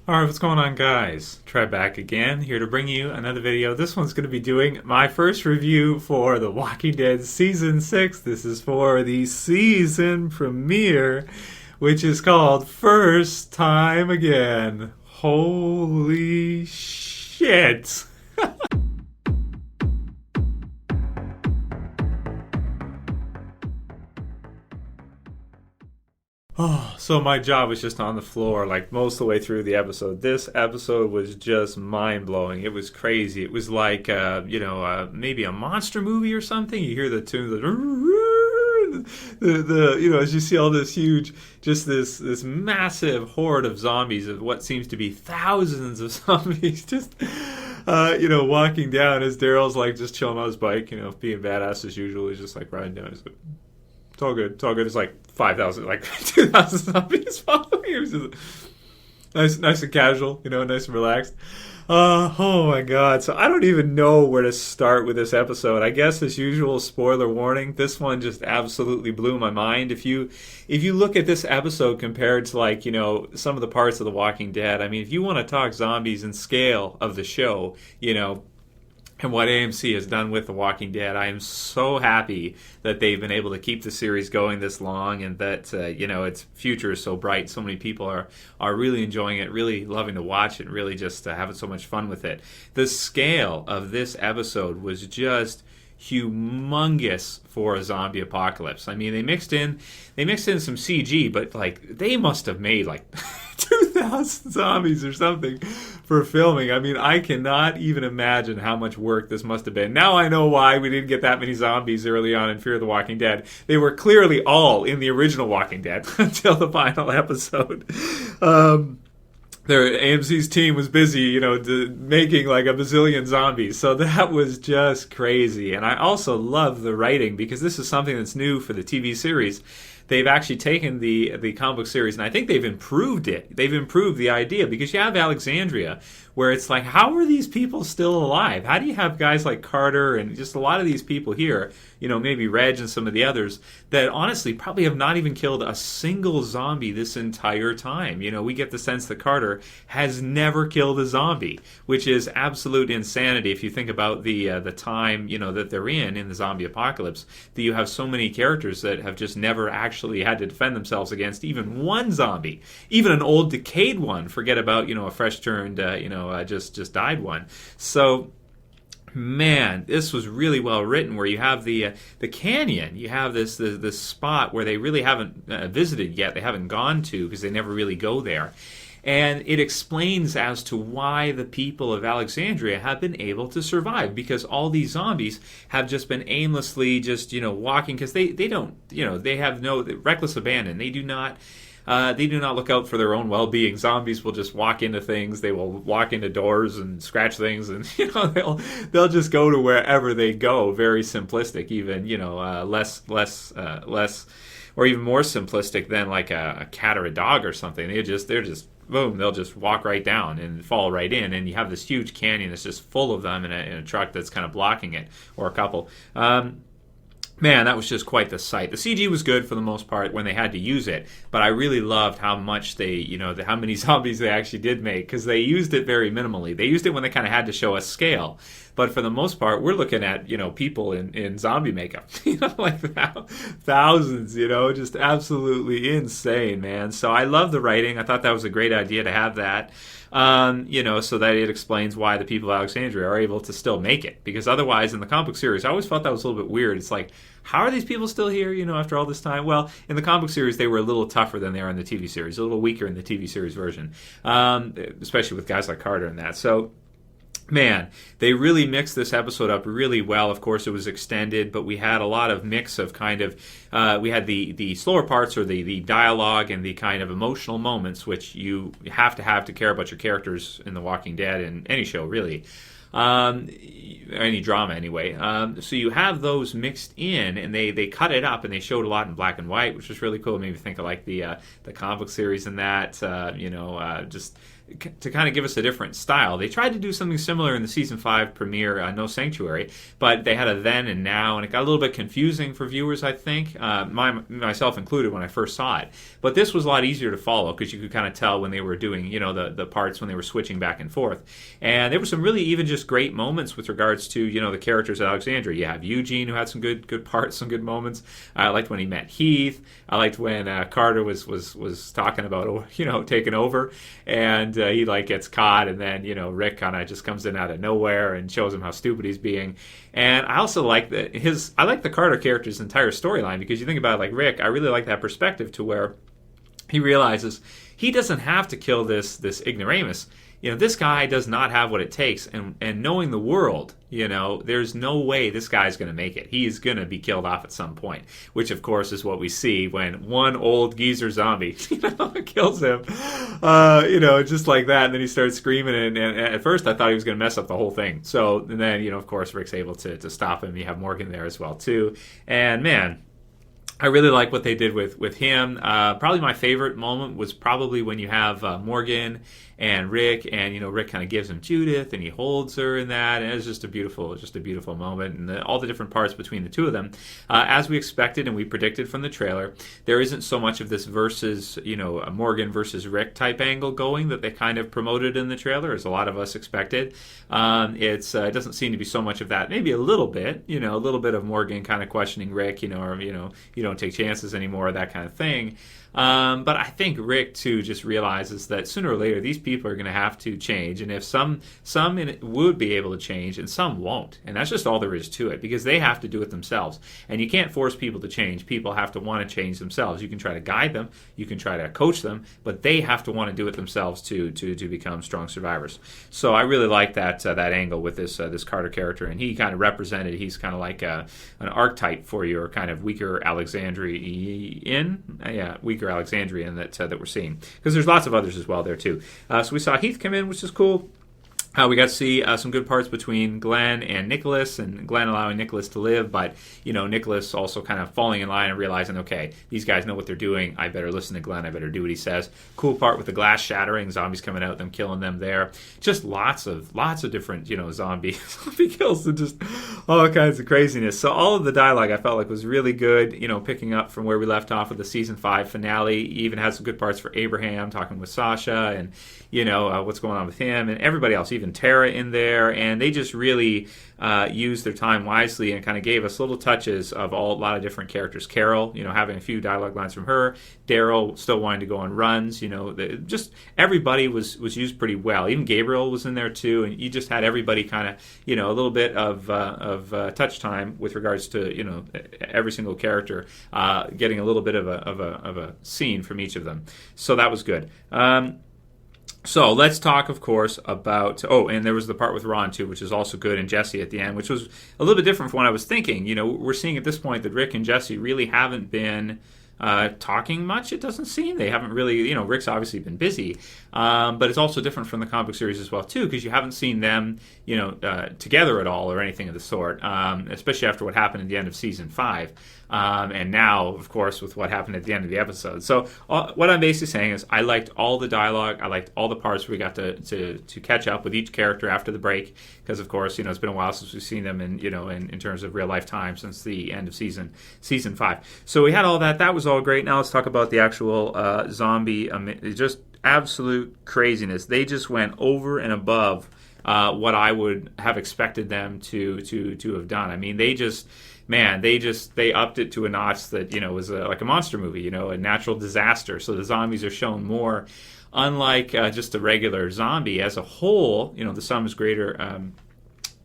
Alright, what's going on, guys? Trev back again, here to bring you another video. This one's going to be doing my first review for The Walking Dead Season 6. This is for the season premiere, which is called First Time Again. Holy shit! Oh, so my jaw was just on the floor like most of the way through the episode. This episode was just mind-blowing. It was crazy. It was like, maybe a monster movie or something. You hear the tune, as you see all this huge, just this massive horde of zombies, of what seems to be thousands of zombies, just, walking down as Daryl's like just chilling on his bike, being badass as usual. He's just like riding down. He's like, it's all good. It's all good. It's like 5,000, like 2,000 zombies following him. It was just nice and casual, nice and relaxed. Oh my god. So I don't even know where to start with this episode. I guess as usual, spoiler warning, this one just absolutely blew my mind. If you look at this episode compared to some of the parts of The Walking Dead, I mean, if you want to talk zombies and scale of the show, and what AMC has done with The Walking Dead, I am so happy that they've been able to keep the series going this long, and that its future is so bright. So many people are really enjoying it, really loving to watch it, really just having so much fun with it. The scale of this episode was just humongous for a zombie apocalypse. I mean, they mixed in some CG, but they must have made 2,000 zombies or something for filming. I mean, I cannot even imagine how much work this must have been. Now I know why we didn't get that many zombies early on in Fear the Walking Dead. They were clearly all in the original Walking Dead until the final episode. AMC's team was busy, making like a bazillion zombies. So that was just crazy. And I also love the writing, because this is something that's new for the TV series. They've actually taken the comic book series, and I think they've improved it. They've improved the idea, because you have Alexandria, where it's like, how are these people still alive? How do you have guys like Carter and just a lot of these people here, maybe Reg and some of the others, that honestly probably have not even killed a single zombie this entire time? We get the sense that Carter has never killed a zombie, which is absolute insanity if you think about the time, that they're in the zombie apocalypse, that you have so many characters that have just never actually had to defend themselves against even one zombie, even an old decayed one. Forget about, a fresh turned, just died one. So, man, this was really well written, where you have the canyon. You have this spot where they really haven't visited yet. They haven't gone to, because they never really go there. And it explains as to why the people of Alexandria have been able to survive, because all these zombies have just been aimlessly just, walking, because they don't, they have no reckless abandon. They do not look out for their own well-being. Zombies will just walk into things. They will walk into doors and scratch things, and they'll just go to wherever they go. Very simplistic, even less or even more simplistic than like a cat or a dog or something. They're just boom, they'll just walk right down and fall right in, and you have this huge canyon that's just full of them in a truck that's kind of blocking it, or a couple. Man, that was just quite the sight. The CG was good for the most part when they had to use it, but I really loved how much how many zombies they actually did make, because they used it very minimally. They used it when they kind of had to show a scale, but for the most part, we're looking at, people in zombie makeup, like thousands, just absolutely insane, man. So I love the writing. I thought that was a great idea to have that. So that it explains why the people of Alexandria are able to still make it. Because otherwise, in the comic book series, I always felt that was a little bit weird. It's like, how are these people still here, after all this time? Well, in the comic book series, they were a little tougher than they are in the TV series, a little weaker in the TV series version, especially with guys like Carter and that. So, man, they really mixed this episode up really well. Of course, it was extended, but we had a lot of mix of kind of, we had the slower parts, or the dialogue and the kind of emotional moments, which you have to care about your characters in The Walking Dead, in any show, really. Any drama anyway. So you have those mixed in, and they cut it up, and they showed a lot in black and white, which was really cool. It made me think of like the comic book series and that, just to kind of give us a different style. They tried to do something similar in the season 5 premiere, No Sanctuary, but they had a then and now, and it got a little bit confusing for viewers, I think, myself included when I first saw it. But this was a lot easier to follow because you could kind of tell when they were doing, the parts when they were switching back and forth. And there were some really even just great moments with regards to, the characters at Alexandria. You have Eugene, who had some good parts, some good moments. I liked when he met Heath. I liked when Carter was talking about, taking over, and he gets caught, and then Rick kind of just comes in out of nowhere and shows him how stupid he's being. And I also like the Carter character's entire storyline, because you think about it, like Rick, I really like that perspective to where he realizes he doesn't have to kill this ignoramus. This guy does not have what it takes, and knowing the world, there's no way this guy's going to make it. He's going to be killed off at some point, which of course is what we see when one old geezer zombie, kills him, just like that, and then he starts screaming, and at first I thought he was going to mess up the whole thing. So, and then, of course, Rick's able to stop him. You have Morgan there as well, too, and man, I really like what they did with him. Probably my favorite moment was probably when you have Morgan and Rick, and Rick kind of gives him Judith, and he holds her in that, and it's just a beautiful moment, and all the different parts between the two of them, as we expected and we predicted from the trailer. There isn't so much of this versus a Morgan versus Rick type angle going that they kind of promoted in the trailer, as a lot of us expected. It doesn't seem to be so much of that. Maybe a little bit, a little bit of Morgan kind of questioning Rick, or you don't take chances anymore, that kind of thing. But I think Rick too just realizes that sooner or later these people are going to have to change, and if some in it would be able to change and some won't, and that's just all there is to it, because they have to do it themselves, and you can't force people to change. People have to want to change themselves. You can try to guide them, you can try to coach them, but they have to want to do it themselves to become strong survivors. So I really like that angle with this Carter character, and he kind of represented. He's kind of like an archetype for your kind of weaker Alexandrian, weaker Alexandrian that we're seeing, because there's lots of others as well there too. So we saw Heath come in, which is cool. We got to see some good parts between Glenn and Nicholas, and Glenn allowing Nicholas to live, but Nicholas also kind of falling in line and realizing, okay, these guys know what they're doing. I better listen to Glenn. I better do what he says. Cool part with the glass shattering, zombies coming out, them killing them there. Just lots of different zombie kills, and just all kinds of craziness. So all of the dialogue I felt like was really good. Picking up from where we left off with the season 5 finale. Even had some good parts for Abraham talking with Sasha, and what's going on with him, and everybody else, even Tara in there, and they just really used their time wisely and kind of gave us little touches of a lot of different characters. Carol, having a few dialogue lines from her. Daryl still wanting to go on runs. Just everybody was used pretty well. Even Gabriel was in there too, and you just had everybody kind of a little bit of touch time with regards to every single character getting a little bit of a scene from each of them. So that was good. So let's talk, of course, about... Oh, and there was the part with Ron, too, which is also good, and Jesse at the end, which was a little bit different from what I was thinking. We're seeing at this point that Rick and Jesse really haven't been talking much, it doesn't seem. They haven't really... Rick's obviously been busy, but it's also different from the comic book series as well, too, because you haven't seen them, together at all or anything of the sort, especially after what happened at the end of Season 5. And now, of course, with what happened at the end of the episode. So what I'm basically saying is I liked all the dialogue. I liked all the parts where we got to catch up with each character after the break, because, of course, it's been a while since we've seen them in terms of real life time, since the end of season 5. So we had all that. That was all great. Now let's talk about the actual zombie. Just absolute craziness. They just went over and above what I would have expected them to have done. I mean, they upped it to a notch that was like a monster movie, a natural disaster. So the zombies are shown more, unlike just a regular zombie. As a whole, the sum is greater.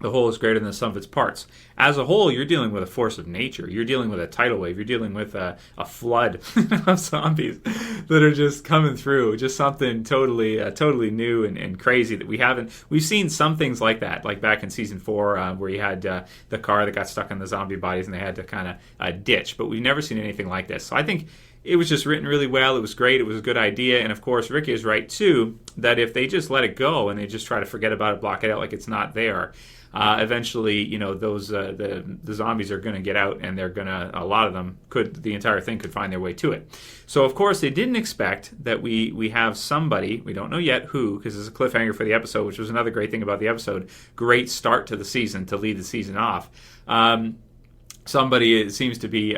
The whole is greater than the sum of its parts. As a whole, you're dealing with a force of nature. You're dealing with a tidal wave. You're dealing with a flood of zombies that are just coming through. Just something totally new and crazy that we've seen some things like that, like back in season 4, where you had the car that got stuck on the zombie bodies and they had to kind of ditch. But we've never seen anything like this. So I think it was just written really well. It was great. It was a good idea. And of course, Rick is right too, that if they just let it go and they just try to forget about it, block it out like it's not there, eventually, those the zombies are going to get out, and they're going to, a lot of them the entire thing could find their way to it. So of course they didn't expect that we have somebody, we don't know yet who, because it's a cliffhanger for the episode, which was another great thing about the episode. Great start to the season to lead the season off. Somebody seems to be,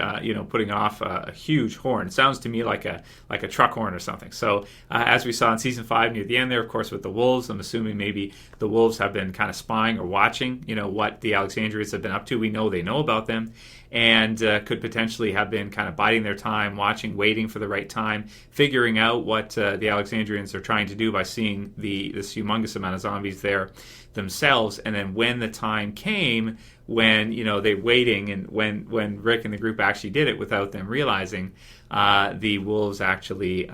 putting off a huge horn. It sounds to me like a truck horn or something. So as we saw in season 5 near the end there, of course, with the wolves, I'm assuming maybe the wolves have been kind of spying or watching, what the Alexandrians have been up to. We know they know about them, and could potentially have been kind of biding their time, watching, waiting for the right time, figuring out what the Alexandrians are trying to do by seeing this humongous amount of zombies there themselves. And then when the time came, when they're waiting, and when Rick and the group actually did it without them realizing, the wolves actually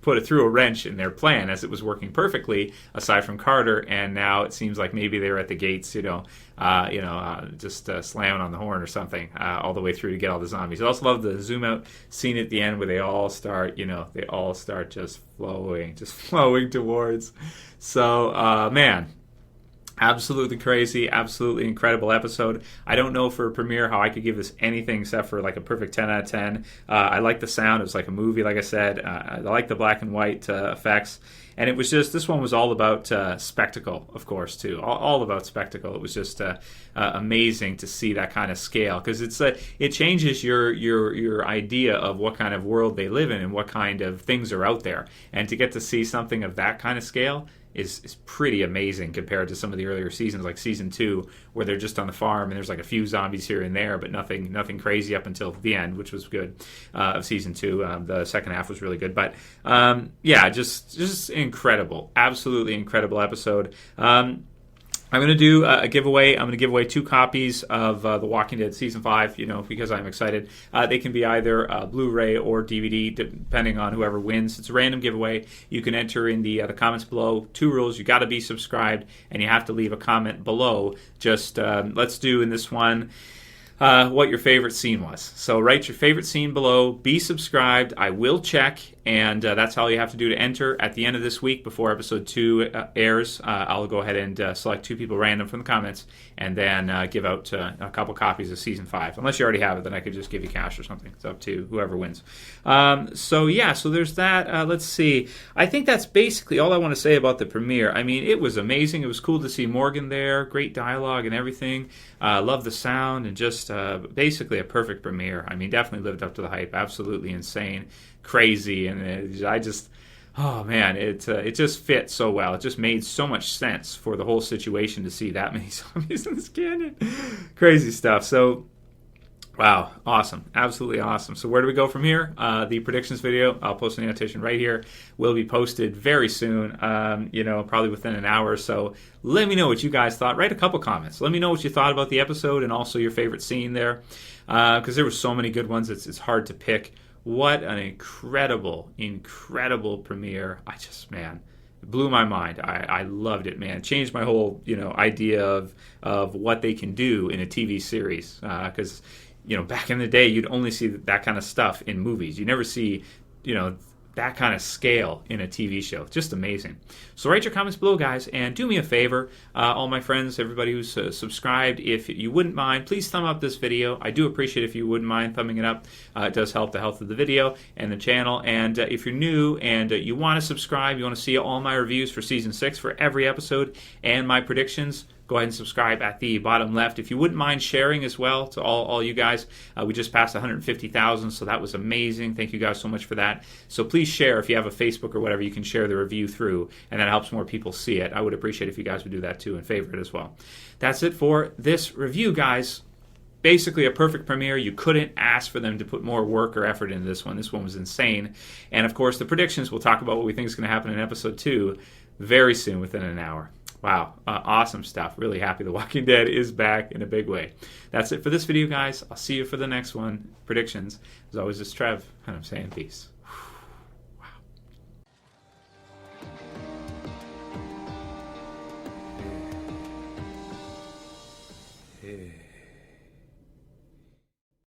put it through a wrench in their plan, as it was working perfectly aside from Carter. And now it seems like maybe they're at the gates, just slamming on the horn or something, all the way through to get all the zombies. I also love the zoom out scene at the end where they all start just flowing towards. So man, absolutely crazy, absolutely incredible episode. I don't know for a premiere how I could give this anything except for like a perfect 10 out of 10. I like the sound. It was like a movie, like I said. I like the black and white effects. And it was just, this one was all about spectacle, of course, too. All about spectacle. It was just amazing to see that kind of scale, because it changes your idea of what kind of world they live in and what kind of things are out there. And to get to see something of that kind of scale is pretty amazing compared to some of the earlier seasons, like season 2, where they're just on the farm and there's like a few zombies here and there, but nothing crazy up until the end, which was good, of season 2. The second half was really good, but just incredible, absolutely incredible episode. I'm going to do a giveaway. I'm going to give away 2 copies of The Walking Dead Season 5, because I'm excited. They can be either Blu-ray or DVD, depending on whoever wins. It's a random giveaway. You can enter in the comments below. 2 rules. You got to be subscribed, and you have to leave a comment below. Just let's do in this one what your favorite scene was. So write your favorite scene below. Be subscribed. I will check, and that's all you have to do to enter. At the end of this week, before episode 2 airs, I'll go ahead and select 2 people random from the comments, and then give out a couple copies of season 5. Unless you already have it, then I could just give you cash or something. It's up to whoever wins. So there's that. Let's see. I think that's basically all I want to say about the premiere. I mean, it was amazing. It was cool to see Morgan there. Great dialogue and everything. Love the sound, and just basically a perfect premiere. I mean, definitely lived up to the hype. Absolutely insane, crazy, and it just fit so well. It just made so much sense for the whole situation to see that many zombies in this canyon. Crazy stuff. So, wow, awesome, absolutely awesome. So where do we go from here? The predictions video, I'll post an annotation right here, will be posted very soon, probably within an hour or so. Let me know what you guys thought. Write a couple comments. Let me know what you thought about the episode, and also your favorite scene there, because there were so many good ones, it's hard to pick. What an incredible premiere. It blew my mind. I loved it, man. It changed my whole, idea of what they can do in a TV series, because back in the day, you'd only see that kind of stuff in movies. You never see, that kind of scale in a TV show. Just amazing. So write your comments below, guys, and do me a favor, all my friends, everybody who's subscribed, if you wouldn't mind, please thumb up this video. I do appreciate if you wouldn't mind thumbing it up. It does help the health of the video and the channel. And if you're new and you want to subscribe, you want to see all my reviews for Season 6 for every episode and my predictions, go ahead and subscribe at the bottom left. If you wouldn't mind sharing as well to all you guys, we just passed 150,000, so that was amazing. Thank you guys so much for that. So please share. If you have a Facebook or whatever, you can share the review through, and that helps more people see it. I would appreciate if you guys would do that too and favorite it as well. That's it for this review, guys. Basically a perfect premiere. You couldn't ask for them to put more work or effort into this one. This one was insane. And of course, the predictions, we'll talk about what we think is going to happen in episode 2 very soon, within an hour. Wow, awesome stuff. Really happy The Walking Dead is back in a big way. That's it for this video, guys. I'll see you for the next one. Predictions. As always, it's Trev, and I'm saying peace.